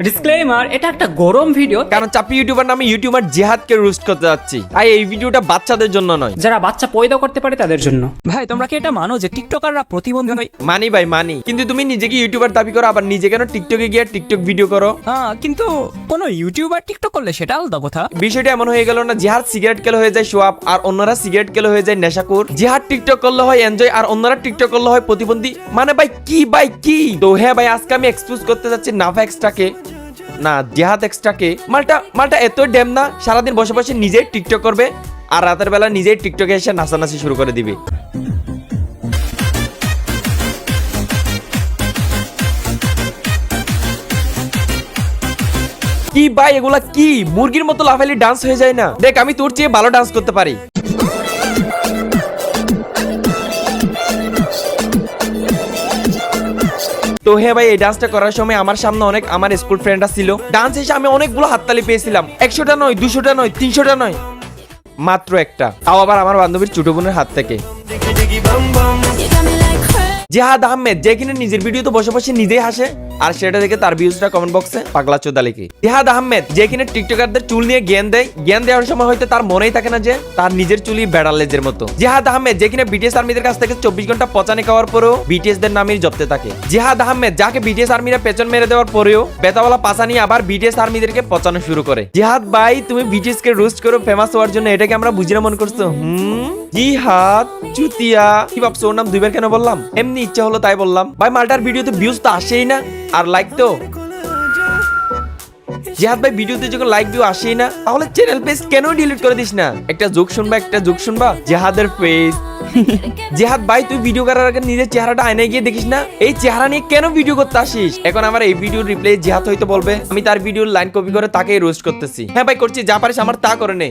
Disclaimer, এটা একটা গরম ভিডিও, কারণ চাপি ইউটিউবার নামে ইউটিউবার জিহাদকে রোস্ট করতে যাচ্ছি। তাই এই ভিডিওটা বাচ্চাদের জন্য নয়, যারা বাচ্চা পয়দা করতে পারে তাদের জন্য। ভাই তোমরা কি এটা মানো যে টিকটকাররা প্রতিবন্ধী নয়? মানি ভাই মানি, কিন্তু তুমি নিজেকে ইউটিউবার দাবি করো, আবার নিজে কেন টিকটকে গিয়ে টিকটক ভিডিও করো? হ্যাঁ, কিন্তু কোনো ইউটিউবার টিকটক করলে সেটা আলাদা কথা। বিষয়টা এমন হয়ে গেল না, জিহাদ সিগারেট খেলে হয়ে যায় সোয়াব, আর অন্যরা সিগারেট খেলে হয়ে যায় নেশাখোর। জিহাদ টিকটক করলে হয় এনজয়, আর অন্যরা টিকটক করলে হয় প্রতিবন্ধী। মানে ভাই কি তো হ্যাঁ ভাই, আজকে আমি এক্সপোজ করতে যাচ্ছি নাফা এক্সট্রাকে, না জিহাদ এক্সট্রাকে। মালটা এত ড্যাম না, সারাদিন বসে বসে নিজেই টিকটক করবে, আর রাতের বেলা নিজেই টিকটকে এসে নাচানাচি শুরু করে দিবে। কি ভাই এগুলা কি মুরগির মতো লাফাইলে ডান্স হয়ে যায় না? দেখ আমি তোর চেয়ে ভালো ডান্স করতে পারি। তো হ্যাঁ ভাই, এই ডান্সটা করার সময় আমার সামনে অনেক আমার স্কুল ফ্রেন্ডরা ছিল। ডান্স এসে আমি অনেকগুলো হাততালি পেয়েছিলাম, 100টা নয়, 200টা নয়, 300টা নয়, মাত্র একটা, তাও আবার আমার বান্ধবীর ছোট বোনের হাত থেকে। জিহাদ আহমেদ, যে কিনা নিজের ভিডিওতে বসে বসে নিজেই হাসে, আর সেটা দেখে তার ভিউজটা কমেন্ট বক্সে পাগলা চোদা লিখে। জিহাদ আহমেদ, যে কিনা টিকটকারদের চুল নিয়ে জ্ঞান দেওয়ার সময় হয়তো তার মনেই থাকে না যে তার নিজের চুলি বেড়াল লেজের মতো। জিহাদ আহমেদ, যে কিনা বিটিএস আর্মিদের কাছ থেকে 24 ঘন্টা পচানি খাওয়ার পরেও বিটিএস দের নামেই জপতে থাকে। জিহাদ আহমেদ, যাকে বিটিএস আর্মিরা পেছন মেরে দেওয়ার পরেও বেতাওয়ালা পাশা নিয়ে আবার বিটিএস আর্মিদেরকে পচানো শুরু করে। জিহাদ ভাই, তুমি বিটিএস কে রোস্ট করো ফেমাস হওয়ার জন্য, এটাকে আমরা বুঝিনা মনে করছো? জিহাদ চুতিয়া, কি ভাবছো ওর নাম দুইবার কেন বললাম? এমনি ইচ্ছা হলো তাই বললাম ভাই। মালটার ভিডিওতে ভিউজ তো আসেই না, আর লাইক তো। জিহাদ ভাই, ভিডিওতে যখন লাইক ভিউ আসেই না, তাহলে চ্যানেল পেজ কেন ডিলিট করে দিস না? একটা জোক শুনবা জিহাদের ফেস। জিহাদ ভাই, তুই ভিডিও করার আগে নিজের চেহারাটা আয়নায় গিয়ে দেখিস না? এই চেহারা নিয়ে কেন ভিডিও করতে আসিস? এখন আমার এই ভিডিওর রিপ্লাই জিহাদ হয়তো বলবে আমি তার ভিডিওর লাইন কপি করে তাকে রোস্ট করতেছি। হ্যাঁ ভাই করছি, যা পারিস আমার তা করে নে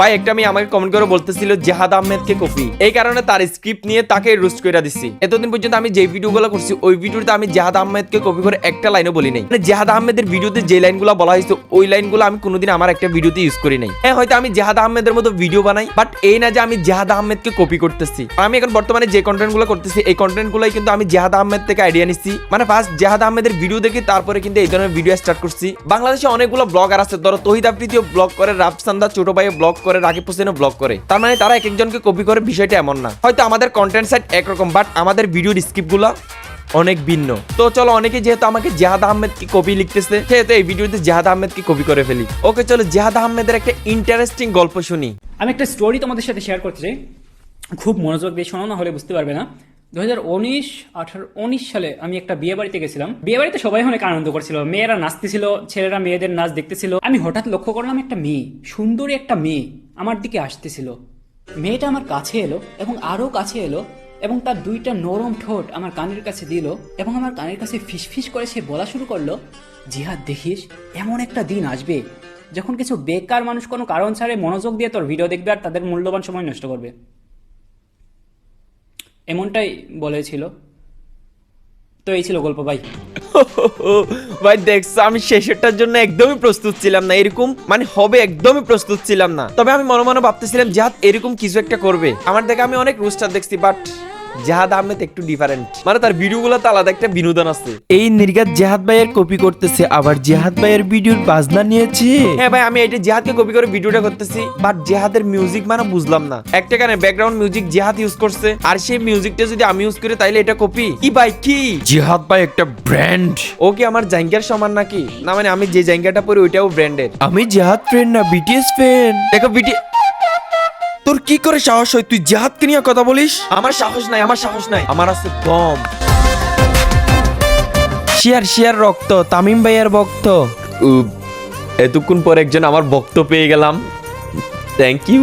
ভাই। একটা আমি আমাকে কমেন্ট করে বলতেছিল জিহাদ আহমেদকে কপি, এই কারণে তার স্ক্রিপ্ট নিয়ে তাকে রোস্ট করে দিচ্ছি। এতদিন পর্যন্ত আমি যে ভিডিওগুলো করছি ওই ভিডিওতে আমি জিহাদ আহমেদকে কপি করে একটা লাইনও বলি নাই। মানে জিহাদ আহমেদের ভিডিওতে যে লাইনগুলো বলা হয়েছে ওই লাইনগুলো আমি কোনোদিন আমার একটা ভিডিওতে ইউজ করি নাই। হ্যাঁ হয়তো আমি জিহাদ আহমেদের মতো ভিডিও বানাই, বাট এই না যে আমি জিহাদ আহমেদকে কপি করতেছি। আমি এখন বর্তমানে যে কন্টেন্টগুলো করতেছি এই কন্টেন্টগুলোই কিন্তু আমি জিহাদ আহমেদ থেকে আইডিয়া নিচ্ছি। মানে ফার্স্ট জিহাদ আহমেদের ভিডিও দেখে তারপরে কিন্তু এই ধরনের ভিডিও স্টার্ট করছি। বাংলাদেশে অনেকগুলো ব্লগার আছে, ধরো তহিদ আফ্রিদিও ব্লগ করে, রাফসান্দা ছোট ভাইও ব্লগ করে, রাকিব হোসেনও ব্লগ করে। তার মানে তারা এক একজনকে কপি করে, বিষয়টা এমন না। হয়তো আমাদের কন্টেন্ট সাইট একরকম, বাট আমাদের ভিডিওর স্ক্রিপ্টগুলো অনেক ভিন্ন। তো চলো, অনেকে যেহেতু আমাকে জিহাদ আহমেদ কি কপি লিখতেছে, সেহেতু এই ভিডিওতে জিহাদ আহমেদ কি কপি করে ফেলি। ওকে চলো, জিহাদ আহমেদের একটা ইন্টারেস্টিং গল্প শুনি। আমি একটা স্টোরি তোমাদের সাথে শেয়ার করতে চাই, খুব মনোযোগ দিয়ে শোনো, না হলে বুঝতে পারবে না। 2019 সালে আমি একটা বিয়ে বাড়িতে গেছিলাম। বিয়ে বাড়িতে সবাই অনেক আনন্দ করছিল, মেয়েরা নাচতেছিল, ছেলেরা মেয়েদের নাচ দেখতেছিল। আমি হঠাৎ লক্ষ্য করলাম একটা মেয়ে, সুন্দরী একটা মেয়ে আমার দিকে আসতেছিল। মেয়েটা আমার কাছে এলো এবং আরো কাছে এলো, এবং তার দুইটা নরম ঠোঁট আমার কানের কাছে দিল, এবং আমার কানের কাছে ফিসফিস করে সে বলা শুরু করলো, জিহাদ দেখিস, এমন একটা দিন আসবে যখন কিছু বেকার মানুষ কোনো কারণ ছাড়ে মনোযোগ দিয়ে তোর ভিডিও দেখবে আর তাদের মূল্যবান সময় নষ্ট করবে। এমনটাই বলেছিল। তো এই ছিল গল্প ভাই। ভাই দেখছো, আমি শেষেরটার জন্য একদমই প্রস্তুত ছিলাম না, এরকম মানে হবে একদমই প্রস্তুত ছিলাম না। তবে আমি মনে মনে ভাবতেছিলাম জিহাদ এরকম কিছু একটা করবে। আমার দেখে আমি অনেক রোস্টার দেখছি, বাট জিহাদ আহমেদ একটু ডিফারেন্ট, মানে তার ভিডিওগুলোতে আলাদা একটা বিনোদন আছে। এই নির্গাত জিহাদ ভাইয়ের কপি করতেছে, আবার জিহাদ ভাইয়ের ভিডিওর বাজনা নিয়েছে। হ্যাঁ ভাই, আমি এটা জিহাদকে কপি করে ভিডিওটা করতেছি, বাট জিহাদের মিউজিক মানে বুঝলাম না। একটা গানে ব্যাকগ্রাউন্ড মিউজিক জিহাদ ইউজ করছে, আর সেই মিউজিকটা যদি আমি ইউজ করি তাইলে এটা কপি কি ভাই? কি জিহাদ ভাই একটা ব্র্যান্ড? ও কি আমার জাঙ্গিয়ার সমান নাকি? না মানে আমি যে জাঙ্গিয়াটা পরি ওইটাও ব্র্যান্ডের। আমি জিহাদ ফ্রেন্ড না বিটিএস ফ্যান। দেখো বিটিএস, তোর কি করে সাহস হয় তুই জিহাদকে নিয়ে কথা বলিস? আমার সাহস নাই, আমার আছে দম। শিয়ার রক্ত, তামিম ভাইয়ের ভক্ত। এতক্ষণ পর একজন আমার ভক্ত পেয়ে গেলাম, থ্যাংক ইউ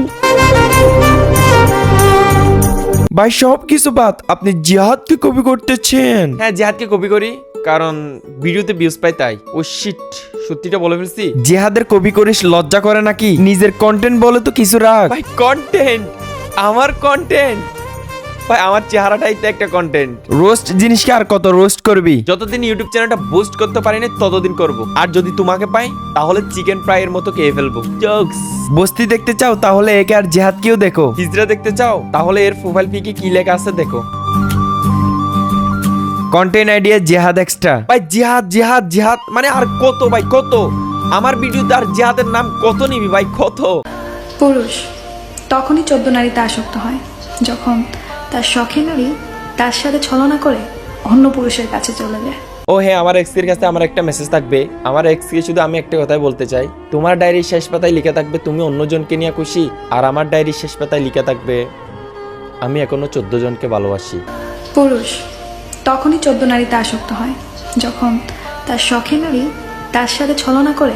ভাই। সব কিছু বাদ, আপনি জিহাদকে কপি করতেছেন? হ্যাঁ, জিহাদকে কপি করি, কারণ ভিডিওতে ভিউজ পাই তাই। ও শিট, সত্যিটা বলে ফেলছি। জিহাদের কপি করিস, লজ্জা করে নাকি? নিজের কন্টেন্ট বলে তো কিছু রাখ ভাই। কন্টেন্ট? আমার কন্টেন্ট ভাই, আমার চেহারাটাই তো একটা কন্টেন্ট। রোস্ট জিনিসকে আর কত রোস্ট করবি? যতদিন ইউটিউব চ্যানেলটা বুস্ট করতে পারিনি ততদিন করব। আর যদি তোমাকে পাই তাহলে চিকেন ফ্রাইয়ের মতো খেয়ে ফেলবো। জোকস। বস্তি দেখতে চাও তাহলে একে আর জিহাদকেও দেখো। হিজড়া দেখতে চাও তাহলে এর প্রোফাইল পিকে কি লেখা আছে দেখো। কন্টেন্ট আইডিয়া জেহাদ এক্সট্রা ভাই, জিহাদ জিহাদ জিহাদ মানে আর কত ভাই, কত আমার ভিডিওতে আর জিহাদের নাম কত নিবি ভাই, কত? পুরুষ তখনই 14 নারীতে আসক্ত হয় যখন তার শখের নারী তার সাথে ছলনা করে অন্য পুরুষের কাছে চলে যায়। ও হ্যাঁ, আমার এক্স এর কাছে আমার একটা মেসেজ থাকবে। আমার এক্স কে শুধু আমি একটা কথাই বলতে চাই, তোমার ডায়েরির শেষ পাতায় লিখে থাকবে তুমি অন্যজনকে নিয়ে খুশি, আর আমার ডায়েরির শেষ পাতায় লিখে থাকবে আমি এখনো 14 জনকে ভালোবাসি। পুরুষ তখনই 14 নারীতে আসক্ত হয় যখন তার শখের নারী তার সাথে ছলনা করে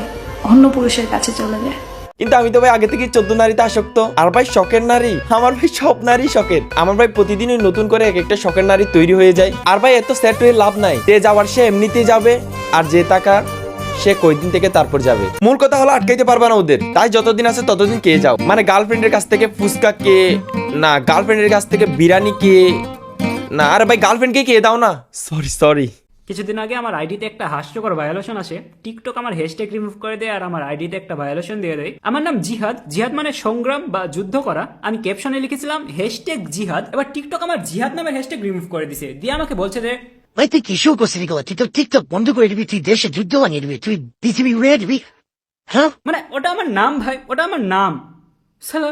অন্য পুরুষের কাছে চলে যায়। কিন্তু আমি তো ভাই আগে থেকে 14 নারীতে আসক্ত। আর ভাই শখের নারী, আমার ভাই সব নারী শখের। আমার ভাই প্রতিদিনই নতুন করে এক একটা শখের নারী তৈরি হয়ে যায়। আর ভাই এত সেট হয়ে লাভ নাই, যে যাওয়ার সে এমনিতেই যাবে, আর যে টাকার সে কয়দিন থেকে তারপর যাবে। মূল কথা হলো আটকাইতে পারবে না ওদের, তাই যতদিন আছে ততদিন কে যাও। মানে গার্লফ্রেন্ডের কাছ থেকে ফুচকা কে না, গার্লফ্রেন্ডের কাছ থেকে বিরিয়ানি কে না, আরে ভাই গার্লফ্রেন্ডকে কে দাও না। সরি কিছুদিন আগে আমার আইডিতে একটা হাস্যকর ভায়োলেশন আসে। টিকটক আমার হ্যাশট্যাগ রিমুভ করে দেয় আর আমার আইডিতে একটা ভায়োলেশন দিয়ে দেয়। আমার নাম জিহাদ, জিহাদ মানে সংগ্রাম বা যুদ্ধ করা। আমি ক্যাপশনে লিখেছিলাম হ্যাশট্যাগ জিহাদ, এবার টিকটক আমার জিহাদ নামের হ্যাশট্যাগ রিমুভ করে দিছে, দিয়ে আমাকে বলছে যে ভাই তুই কিশোর করছিলি গো, তুই তো টিকটক বন্ধ করে দিবি, তুই দেশে যুদ্ধ বানিয়ে দিবি, তুই পৃথিবী উড়িয়ে দিবি। হ্যাঁ মানে ওটা আমার নাম ভাই, ওটা আমার নাম। সালা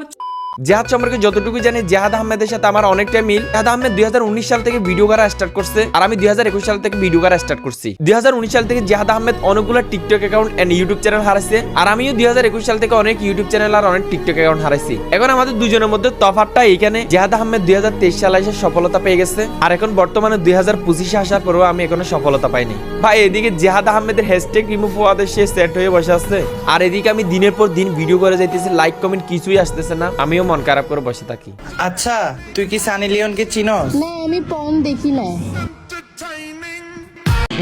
জেহাদ সম্পর্কে যতটুকু জানি, জেহাদ আহমেদের সাথে আমার অনেকটা মিল। জেহাদ আহমেদ 2019 সাল থেকে ভিডিও করা স্টার্ট করছে, আর আমি 2021 সাল থেকে ভিডিও করা স্টার্ট করছি। 2019 সাল থেকে জেহাদ আহমেদ অনেকগুলো TikTok account and YouTube channel হারাইছে, আর আমিও 2021 সাল থেকে অনেক ইউটিউব চ্যানেল আর অনেক টিকটক অ্যাকাউন্ট হারাইছি। এখন আমাদের দুজনের মধ্যে তফাৎটা এইখানে, জেহাদ আহমেদ 2023 সালে এসে সফলতা পেয়ে গেছে, আর এখন বর্তমানে 2025 আসার পরেও আমি এখনো সফলতা পাইনি। ভাই এদিকে জেহাদ আহমেদের হ্যাশট্যাগ রিমুভ হওয়াতে সে সেট হয়ে বসে আছে, আর এদিকে আমি দিনের পর দিন ভিডিও করে যাইতেছি, লাইক কমেন্ট কিছুই আসতেছে না। আমিও মন খারাপ করে বসে থাকি। আচ্ছা তুই কি সানি লিওনকে চিনস? না আমি পর্ন দেখি না।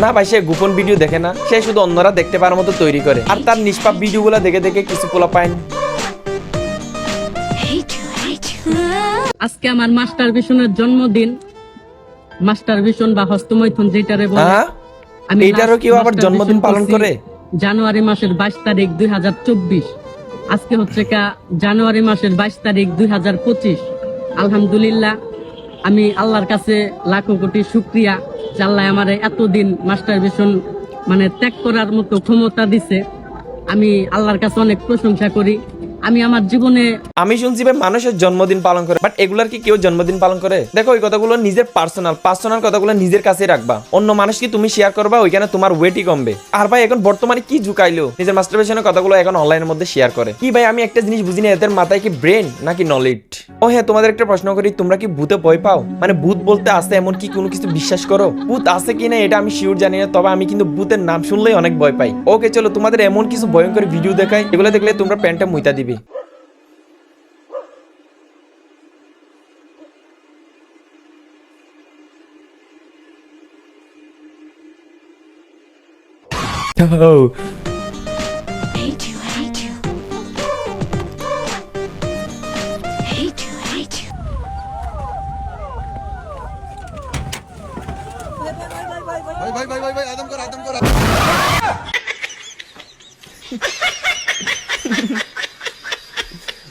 না ভাই, সে গোপন ভিডিও দেখে না, সে শুধু অন্যরা দেখতে পারার মতো তৈরি করে, আর তার নিষ্পাপ ভিডিওগুলো দেখে দেখে কিছু পোলা পায়। আজকে আমার মাস্টার ভিশনের জন্মদিন। মাস্টার ভিশন বা হস্তমৈথুন যেটারে বলে, হ্যাঁ, এইটারও কেউ আবার জন্মদিন পালন করে? জানুয়ারি মাসের 22 তারিখ 2024। আজকে হচ্ছে জানুয়ারি মাসের 22 তারিখ 2025। আলহামদুলিল্লাহ, আমি আল্লাহর কাছে লাখো কোটি শুকরিয়া, আল্লাহ আমারে এতদিন মাস্টার ভিশন মানে ত্যাগ করার মতো ক্ষমতা দিছে। আমি আল্লাহর কাছে অনেক প্রশংসা করি। আমি আমার জীবনে আমি শুনছি ভাই মানুষের জন্মদিন পালন করে, বাট এগুলার কি কেউ জন্মদিন পালন করে? দেখো ওই কথাগুলো নিজের পার্সোনাল কথাগুলো নিজের কাছে রাখবা, অন্য মানুষকে তুমি শেয়ার করবা, ওইখানে তোমার ওয়েটই কমবে। আর ভাই এখন বর্তমানে কি ঝুঁকাইলো, নিজের মাস্টারবেশনের কথাগুলো এখন অনলাইনের মধ্যে শেয়ার করে। কি ভাই আমি একটা জিনিস বুঝিনি, এদের মাথায় কি ব্রেন নাকি নলেজ? ও হ্যাঁ, তোমাদের একটা প্রশ্ন করি, তোমরা কি ভূতে ভয় পাও? মানে ভূত বলতে আছে এমন কি কোনো কিছু বিশ্বাস করো? ভূত আছে কিনা এটা আমি শিওর জানি না, তবে আমি কিন্তু ভূতের নাম শুনলেই অনেক ভয় পাই। ওকে চলো তোমাদের এমন কিছু ভয়ঙ্কর ভিডিও দেখাই, এগুলো দেখলে তোমরা প্যান্টটা মুইতা দিবে। Oh.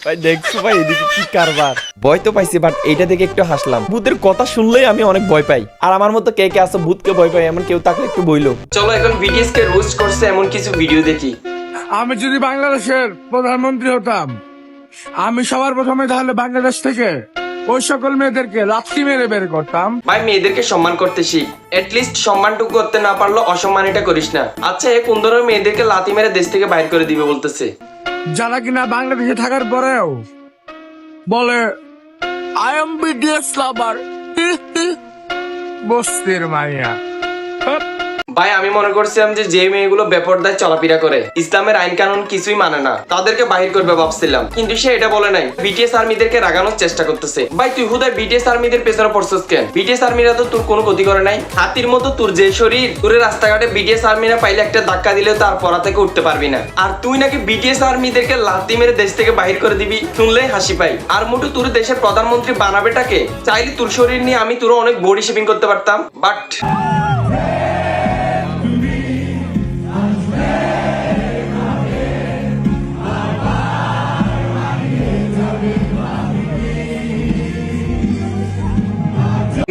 ভাই দেখছো ভাই এদিকে কি কারবার, ভয় তো পাইছি, বাট এইটা দেখে একটু হাসলাম। ভূতের কথা শুনলেই আমি অনেক ভয় পাই, আর আমার মতো কে কে আছে ভূতকে ভয় পাই এমন কেউ থাকলে একটু বইলো। চলো এখন বিটিএস কে রোস্ট করছে এমন কিছু ভিডিও দেখি। আমি যদি বাংলাদেশের প্রধানমন্ত্রী হতাম, আমি সবার প্রথমে তাহলে বাংলাদেশ থেকে ওই সকল মেয়েদেরকে লাথি মেরে বের করতাম। ভাই মেয়েদেরকে সম্মান করতে শিখ, এটলিস্ট সম্মানটুকু করতে না পারলো অসম্মানিটা করিস না। আচ্ছা এ কোন ধরনের মেয়েদেরকে লাথি মেরে দেশ থেকে বাইর করে দিবে বলতেছে? যারা কিনা বাংলাদেশে থাকার পরেও বলে আই এম বিটিএস লাভার, বস্তির মাইয়া। ভাই আমি মনে করছিলাম যে মেয়েগুলো বেপরদায় চলাফেরা করে, ইসলামের আইন কানুন কিছুই মানে না, তাদেরকে বাহির করবে ভাবছিলাম, কিন্তু সে এটা বলে নাই। বিটিএস আর্মিদেরকে রাগানোর চেষ্টা করতেছে। ভাই তুই হুদায় বিটিএস আর্মিদের পেছনে পড়ছস কেন? বিটিএস আর্মিরা তো তোর কোনো ক্ষতি করে নাই। হাতির মতো তোর যে শরীর, তোর রাস্তাঘাটে বিটিএস আর্মিরা পাইলে একটা ধাক্কা দিলেও তার পড়া থেকে উঠতে পারবি না, আর তুই নাকি বিটিএস আর্মিদেরকে লাথি মেরে দেশ থেকে বাহির করে দিবি, শুনলেই হাসি পাই। আর মোটু তোর দেশের প্রধানমন্ত্রী বানাবেটাকে? চাইলে তোর শরীর নিয়ে আমি তোর অনেক বডি শেপিং করতে পারতাম, বাট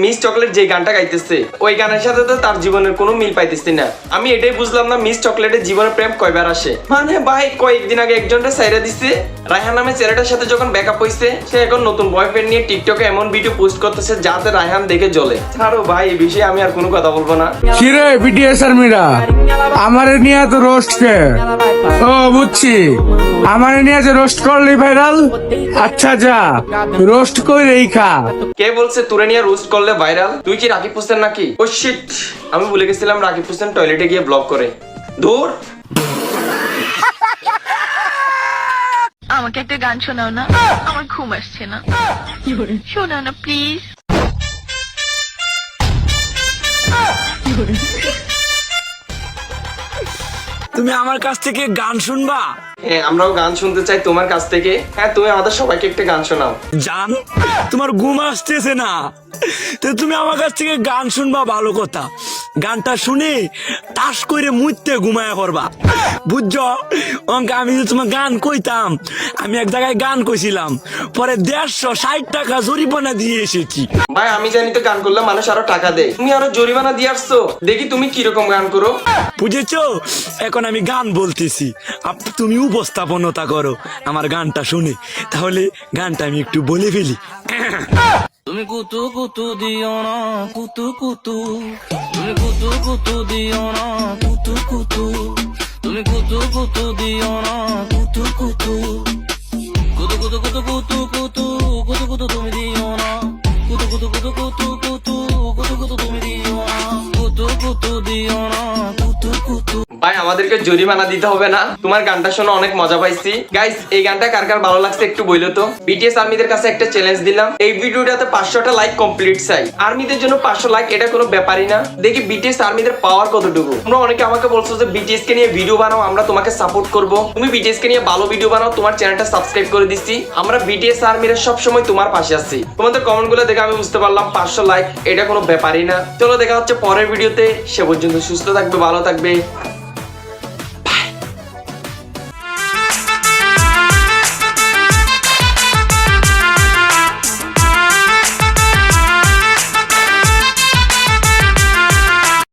মিস চকলেট যে গানটা গাইতেছে ওই গানের সাথে তো তার জীবনের কোনো মিল পাইতেছি না। আমি এটাই বুঝলাম না মিস চকলেটের জীবনে প্রেম কয়বার আসে। মানে ভাই কয়েকদিন আগে একজনটা সাইরা দিছে, রায়হান নামে ছেলেটার সাথে যখন ব্যাকআপ হইছে সে এখন নতুন বয়ফ্রেন্ড নিয়ে টিকটকে এমন ভিডিও পোস্ট করতেছে যাতে রায়হান দেখে জ্বলে। ছাড়ো ভাই এই বিষয়ে আমি আর কোনো কথা বলবো না। কিরে বিটিএস আর্মিরা আমারে নিয়ে তো রোস্ট কে? ও বুঝছি, আমারে নিয়ে যে রোস্ট করলি ভাইরাল। আচ্ছা যা রোস্ট কইরেই খা। কে বলছে তোরে নিয়ে রোস্ট করলে ভাইরাল? তুই কি রাকিব হোসেন নাকি? ও শিট, আমি ভুলে গেছিলাম রাকিব হোসেন টয়লেটে গিয়ে ব্লগ করে। দূর। আমাকে একটা গান শোনাও না, আমার ঘুম আসছে না। শোনাও না প্লিজ। তুমি আমার কাছ থেকে গান শুনবা? হ্যাঁ আমরাও গান শুনতে চাই তোমার কাছ থেকে। হ্যাঁ তুমি আমাদের সবাইকে একটা গান শোনাও। জান তোমার ঘুম আসতেছে না তো তুমি আমার কাছ থেকে গান শুনবা, ভালো কথা। গানটা শুনে টাস করে মুইতে ঘুমায়া করবা, বুঝছো? অঙ্কে আমি যে তোমার গান কইতাম, আমি এক জায়গায় গান কইছিলাম, পরে 160 টাকা জরিমানা দিয়ে এসেছি। ভাই আমি জানি তো গান করলে মানুষ আরো টাকা দেয়, তুমি আরো জরিমানা দিয়ে আসছো। দেখি তুমি কিরকম গান করো। বুঝেছো? এখন আমি গান বলতেছি, তুমি উপস্থাপনতা করো আমার গানটা শুনে। তাহলে গানটা আমি একটু বলে ফেলি। তুমি কুতু কুতু দিও না, কুতু কুতু, তুমি কুতু কুতু দিও না, কুতু কুতু, তুমি কুতু কুতু দিও না, কুতু কুতু, কুতু কুতু কুতু কুতু কুতু কুতু কুতু তুমি দিও না, কুতু কুতু কুতু কুতু কুতু কুতু কুতু তুমি দিও না, কুতু কুতু দিও না, কুতু কুতু। ভাই আমাদেরকে জরিমানা দিতে হবে না, তোমার গানটা শুনে অনেক মজা পাইছি। গাইস এই গানটা কার কার ভালো লাগছে একটু বইলো তো। বিটিএস আর্মিদের কাছে একটা চ্যালেঞ্জ দিলাম, এই ভিডিওটাতে 500টা লাইক কমপ্লিট চাই। আর্মিদের জন্য 500 লাইক এটা কোনো ব্যাপারই না। দেখি বিটিএস আর্মিদের পাওয়ার কতটুকু। তোমরা অনেকে আমাকে বলছো যে বিটিএস কে নিয়ে ভিডিও বানাও, আমরা তোমাকে সাপোর্ট করব। তুমি বিটিএস কে নিয়ে ভালো ভিডিও বানাও, তোমার চ্যানেলটা সাবস্ক্রাইব করে দিচ্ছি। আমরা বিটিএস আর্মিরা সব সময় তোমার পাশে আছি। তোমাদের কমেন্টগুলো দেখে আমি বুঝতে পারলাম 500 লাইক এটা কোনো ব্যাপারই না। চলো দেখা হচ্ছে পরের ভিডিওতে, সে পর্যন্ত সুস্থ থাকবে, ভালো থাকবে।